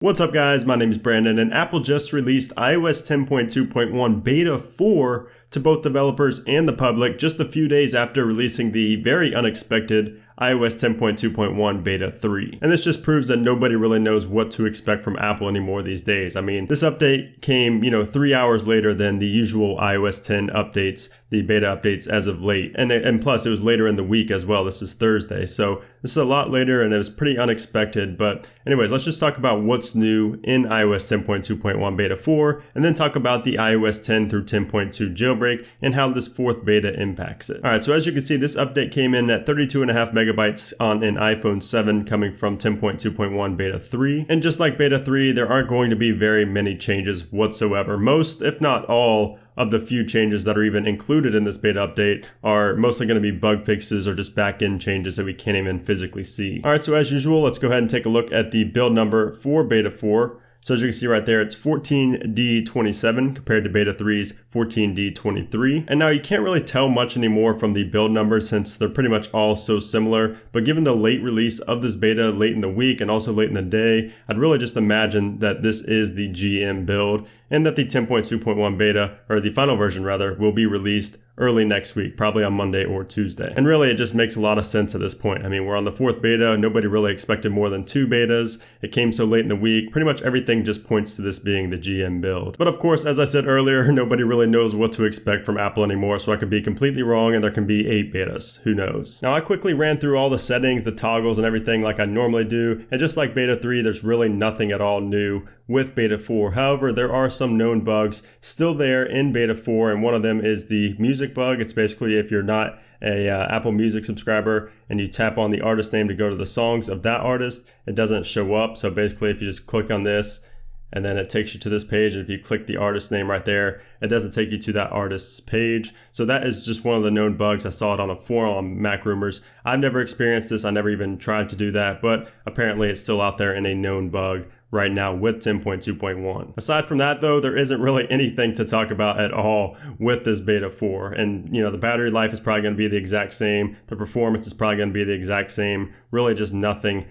What's up guys, my name is Brandon and Apple just released iOS 10.2.1 Beta 4 to both developers and the public just a few days after releasing the very unexpected iOS 10.2.1 Beta 3. And this just proves that nobody really knows what to expect from Apple anymore these days. I mean, this update came, 3 hours later than the usual iOS 10 updates, the beta updates as of late. And plus, it was later in the week as well. This is Thursday. So this is a lot later and it was pretty unexpected. But anyways, let's just talk about what's new in iOS 10.2.1 Beta 4 and then talk about the iOS 10 through 10.2 jailbreak and how this fourth beta impacts it. Alright, so as you can see, this update came in at 32.5 megabytes on an iPhone 7 coming from 10.2.1 Beta 3. And just like Beta 3, there aren't going to be very many changes whatsoever. Most, if not all, of the few changes that are even included in this beta update are mostly going to be bug fixes or just back-end changes that we can't even physically see. Alright, so as usual, let's go ahead and take a look at the build number for Beta 4. So as you can see right there, it's 14D27 compared to Beta 3's 14D23. And now you can't really tell much anymore from the build numbers since they're pretty much all so similar. But given the late release of this beta late in the week and also late in the day, I'd really just imagine that this is the GM build and that the 10.2.1 beta, or the final version rather, will be released early next week, probably on Monday or Tuesday. And really, it just makes a lot of sense at this point. I mean, we're on the fourth beta. Nobody really expected more than 2 betas. It came so late in the week. Pretty much everything just points to this being the GM build. But of course, as I said earlier, nobody really knows what to expect from Apple anymore, so I could be completely wrong and there can be 8 betas. Who knows? Now, I quickly ran through all the settings, the toggles, and everything like I normally do. And just like Beta 3, there's really nothing at all new with Beta 4. However, there are some known bugs still there in Beta 4, and one of them is the music bug. It's basically if you're not a Apple Music subscriber and you tap on the artist name to go to the songs of that artist, it doesn't show up. So basically, if you just click on this, and then it takes you to this page, and if you click the artist name right there, it doesn't take you to that artist's page. So that is just one of the known bugs. I saw it on a forum on Mac Rumors. I've never experienced this. I never even tried to do that, but apparently it's still out there in a known bug right now with 10.2.1. Aside from that though, there isn't really anything to talk about at all with this Beta 4. And the battery life is probably going to be the exact same. The performance is probably going to be the exact same. Really just nothing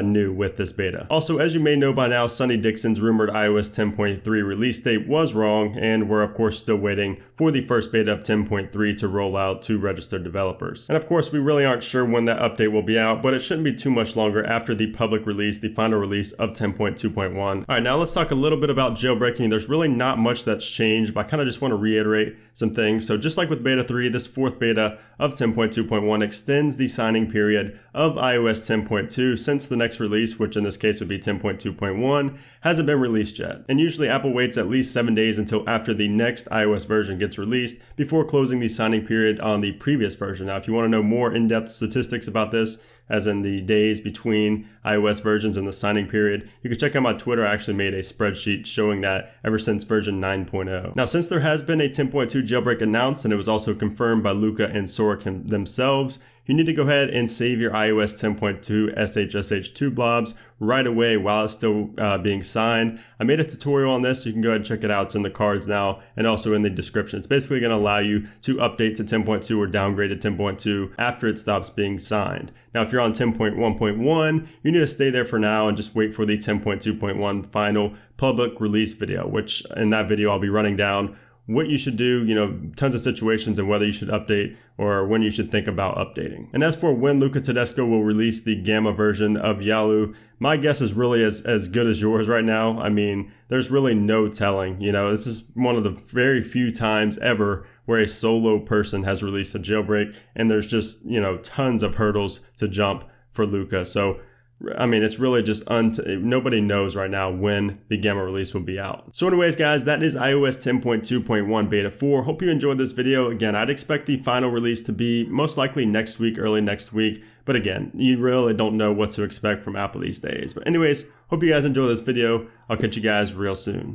new with this beta. Also, as you may know by now, Sonny Dixon's rumored iOS 10.3 release date was wrong, and we're of course still waiting for the first beta of 10.3 to roll out to registered developers. And of course, we really aren't sure when that update will be out, but it shouldn't be too much longer after the public release, the final release of 10.2.1. All right, now let's talk a little bit about jailbreaking. There's really not much that's changed, but I kind of just want to reiterate some things. So just like with Beta 3, this fourth beta of 10.2.1 extends the signing period of iOS 10.2 since the next release, which in this case would be 10.2.1, hasn't been released yet. And usually Apple waits at least 7 days until after the next iOS version gets released before closing the signing period on the previous version. Now, if you want to know more in-depth statistics about this, as in the days between iOS versions and the signing period, you can check out my Twitter. I actually made a spreadsheet showing that ever since version 9.0. Now, since there has been a 10.2 jailbreak announced, and it was also confirmed by Luca and Sorek themselves, you need to go ahead and save your iOS 10.2 SSH2 blobs right away while it's still being signed. I made a tutorial on this. You can go ahead and check it out. It's in the cards now and also in the description. It's basically going to allow you to update to 10.2 or downgrade to 10.2 after it stops being signed. Now, if you're on 10.1.1, you need to stay there for now and just wait for the 10.2.1 final public release video, which in that video I'll be running down what you should do, tons of situations and whether you should update or when you should think about updating. And as for when Luca Tedesco will release the Gamma version of Yalu, my guess is really as good as yours right now. I mean, there's really no telling. This is one of the very few times ever where a solo person has released a jailbreak, and there's just, tons of hurdles to jump for Luca. So I mean, it's really just nobody knows right now when the Gamma release will be out. So anyways, guys, that is iOS 10.2.1 Beta 4. Hope you enjoyed this video. Again, I'd expect the final release to be most likely next week, early next week. But again, you really don't know what to expect from Apple these days. But anyways, hope you guys enjoy this video. I'll catch you guys real soon.